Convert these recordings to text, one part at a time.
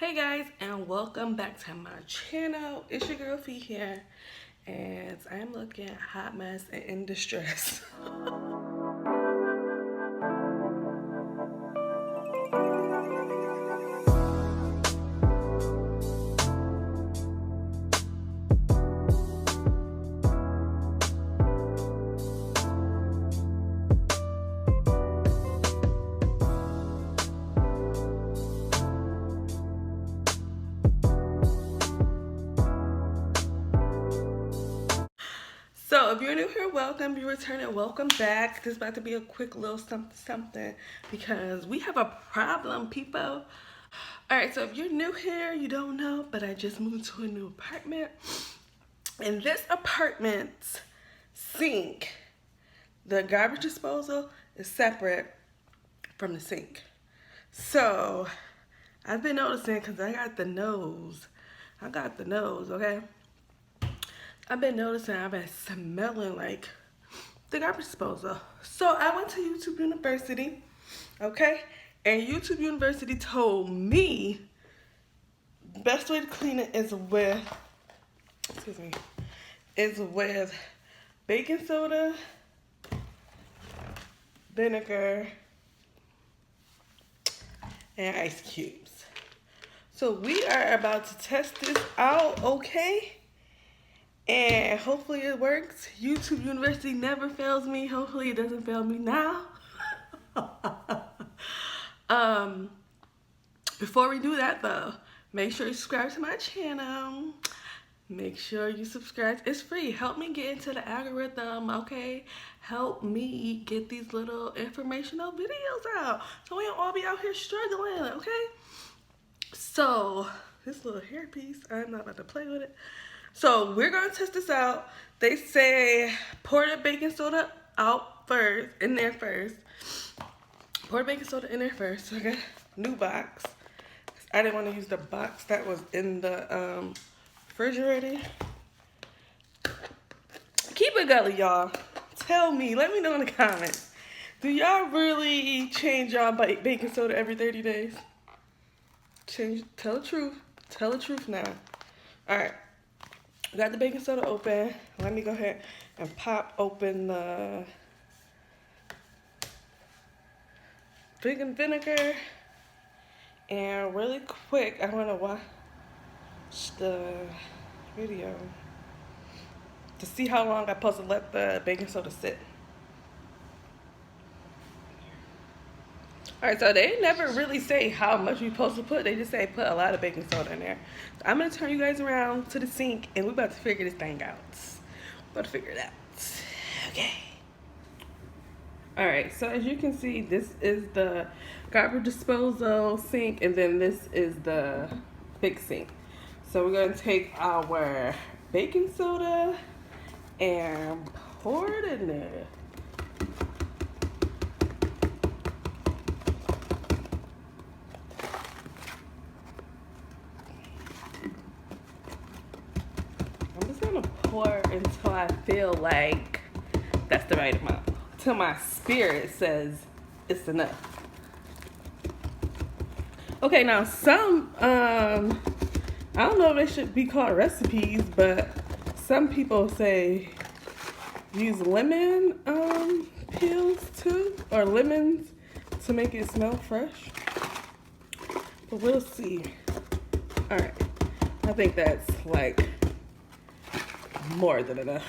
Hey guys, and welcome back to my channel. It's your girl Fee here, and I'm looking hot mess and in distress. So if you're new here, welcome. If you're returning, welcome back. This is about to be a quick little something because we have a problem, people. Alright, so if you're new here, you don't know, but I just moved to a new apartment. And this apartment's sink, the garbage disposal is separate from the sink. So I've been noticing, because I got the nose, okay? I've been noticing I've been smelling like the garbage disposal. So I went to YouTube University, okay? And YouTube University told me the best way to clean it is with, baking soda, vinegar, and ice cubes. So we are about to test this out, okay? And hopefully it works. YouTube University never fails me. Hopefully it doesn't fail me now. Before we do that though, make sure you subscribe to my channel. Make sure you subscribe. It's free. Help me get into the algorithm, okay? Help me get these little informational videos out so we don't all be out here struggling, okay? So, this little hairpiece, I'm not about to play with it. So, we're going to test this out. They say pour the baking soda out first, in there first. Pour the baking soda in there first. Okay, new box. I didn't want to use the box that was in the refrigerator. Keep it gully, y'all. Tell me, let me know in the comments. Do y'all really change y'all baking soda every 30 days? Tell the truth. Tell the truth now. Alright. Got the baking soda open. Let me go ahead and pop open the vinegar. And really quick, I want to watch the video to see how long I'm supposed to let the baking soda sit. Alright, so they never really say how much you're supposed to put. They just say put a lot of baking soda in there. So I'm going to turn you guys around to the sink, and we're about to figure this thing out. We're about to figure it out. Okay. Alright, so as you can see, this is the garbage disposal sink, and then this is the big sink. So we're going to take our baking soda and pour it in there. I'm just gonna pour until I feel like that's the right amount. Till my spirit says it's enough. Okay, now some, I don't know if they should be called recipes, but some people say use lemon peels too, or lemons to make it smell fresh. But we'll see. Alright, I think that's like more than enough.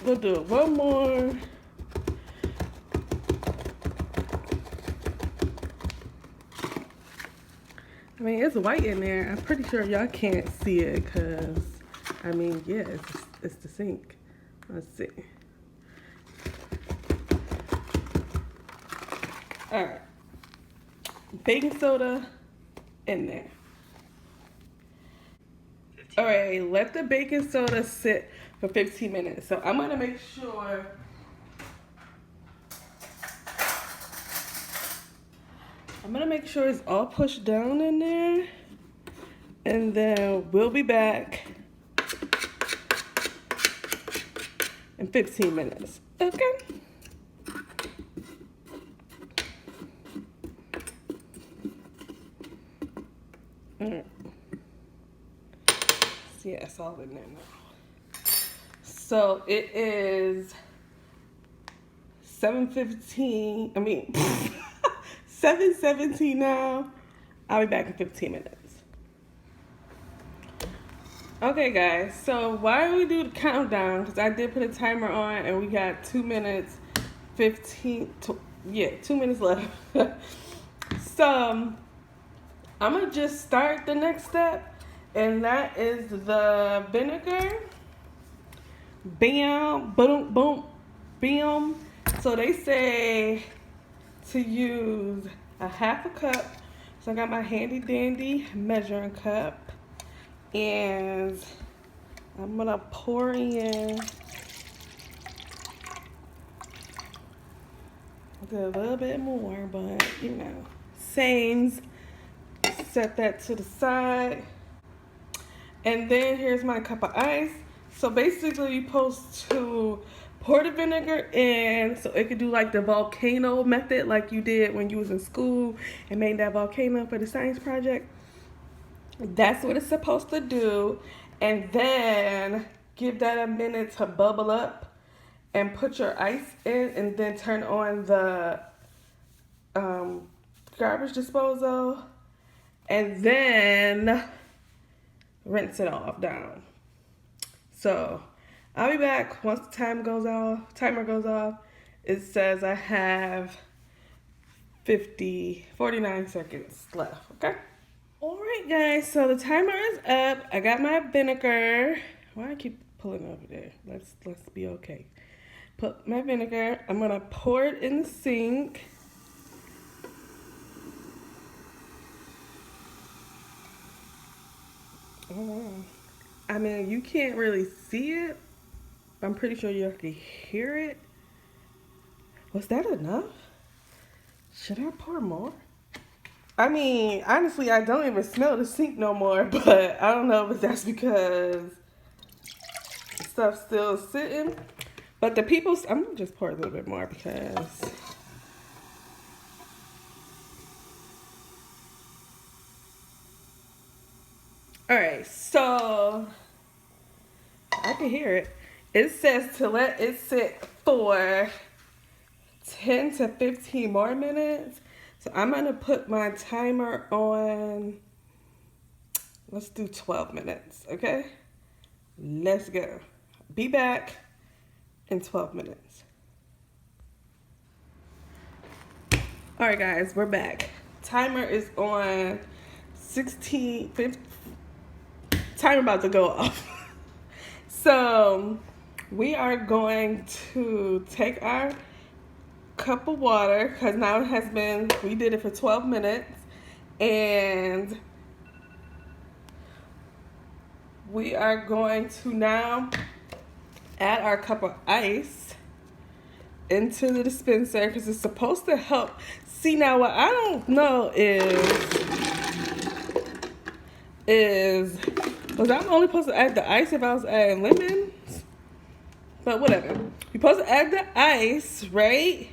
We'll do it one more. I mean, it's white in there. I'm pretty sure y'all can't see it because, I mean, yeah, it's the sink. Let's see. Alright. Baking soda in there. Alright, let the baking soda sit for 15 minutes. So I'm going to make sure it's all pushed down in there. And then we'll be back in 15 minutes. Okay? Mm. See, yeah, it's all in there now. So it is 7:15. I mean, 7:17 now. I'll be back in 15 minutes. Okay, guys. So why do we do the countdown? Because I did put a timer on, and we got 2 minutes, 2 minutes left. So I'm gonna just start the next step, and that is the vinegar. Bam, boom, boom, bam. So they say to use a half a cup. So I got my handy dandy measuring cup, and I'm gonna pour in a little bit more, but you know, same's. Set that to the side. And then here's my cup of ice. So basically you're supposed to pour the vinegar in so it could do like the volcano method like you did when you was in school and made that volcano for the science project. That's what it's supposed to do. And then give that a minute to bubble up and put your ice in, and then turn on the garbage disposal, and then rinse it off down. So I'll be back once the timer goes off. It says I have 49 seconds left, okay? All right, guys, so the timer is up. I got my vinegar. Why I keep pulling over there? Let's be okay. Put my vinegar. I'm gonna pour it in the sink. Oh, I mean, you can't really see it. I'm pretty sure you can hear it. Was that enough? Should I pour more? I mean, honestly, I don't even smell the sink no more, but I don't know if that's because the stuff's still sitting. But I'm gonna just pour a little bit more because all right, so I can hear it. It says to let it sit for 10 to 15 more minutes. So I'm gonna put my timer on, let's do 12 minutes, okay? Let's go. Be back in 12 minutes. All right, guys, we're back. Timer is on 15. Timer about to go off. So we are going to take our cup of water, because now it has been, we did it for 12 minutes, and we are going to now add our cup of ice into the dispenser because it's supposed to help. See, now what I don't know was I only supposed to add the ice if I was adding lemons? But whatever. You're supposed to add the ice, right?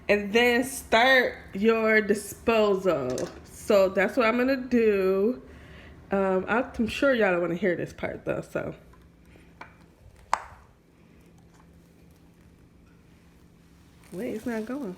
And then start your disposal. So that's what I'm gonna do. I'm sure y'all don't want to hear this part though, so. Wait, it's not going.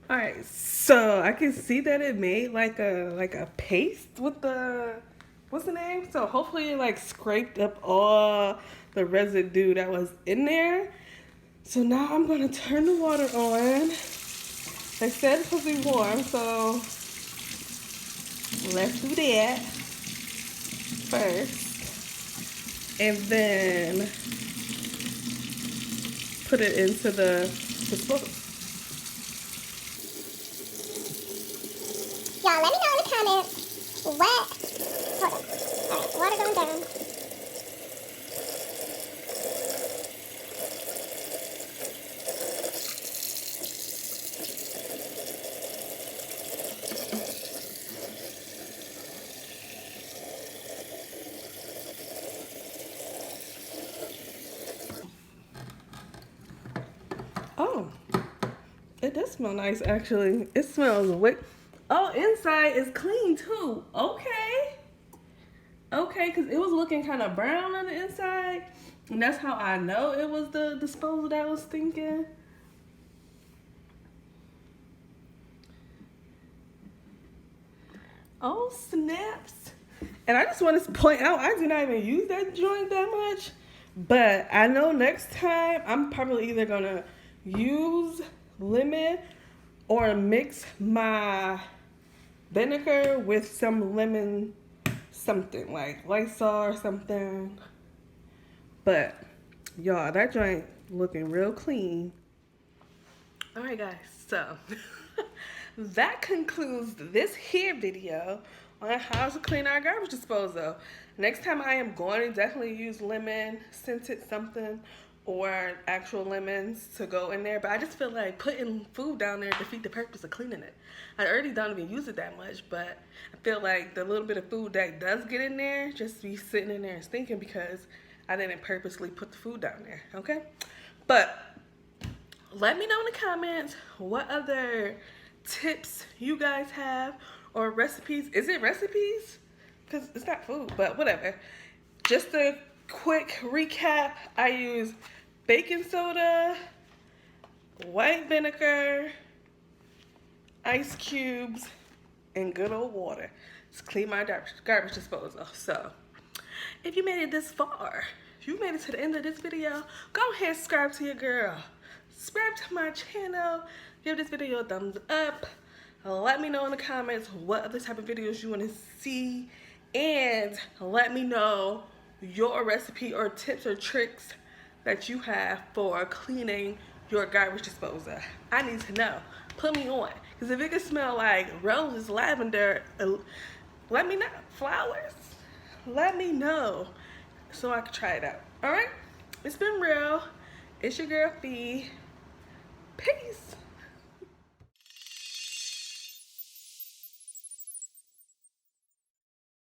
All right, so I can see that it made like a paste with the, what's the name? So hopefully it like scraped up all the residue that was in there. So now I'm gonna turn the water on. They said it's supposed to be warm, so let's do that first, and then put it into the disposal. Y'all, let me know in the comments wet. Hold on. Alright, water going down. Oh, it does smell nice actually. It smells way. Oh, inside is clean too. Okay. Okay, because it was looking kind of brown on the inside. And that's how I know it was the disposal that I was thinking. Oh, snaps. And I just want to point out, I do not even use that joint that much. But I know next time, I'm probably either going to use lemon or mix my vinegar with some lemon something, like Lysol or something. But, y'all, that joint looking real clean. Alright guys, so that concludes this here video on how to clean our garbage disposal. Next time I am going to definitely use lemon scented something or actual lemons to go in there. But I just feel like putting food down there defeat the purpose of cleaning it. I already don't even use it that much, but I feel like the little bit of food that does get in there just be sitting in there and stinking because I didn't purposely put the food down there, okay? But let me know in the comments what other tips you guys have or recipes. Is it recipes? Because it's not food, but whatever. Just a quick recap. I use baking soda, white vinegar, ice cubes, and good old water to clean my garbage disposal. So if you made it this far, if you made it to the end of this video, go ahead and subscribe to your girl. Subscribe to my channel. Give this video a thumbs up. Let me know in the comments what other type of videos you want to see. And let me know your recipe or tips or tricks that you have for cleaning your garbage disposal. I need to know. Put me on. Because if it can smell like roses, lavender, let me know. Flowers, let me know so I can try it out. Alright? It's been real. It's your girl Fee. Peace.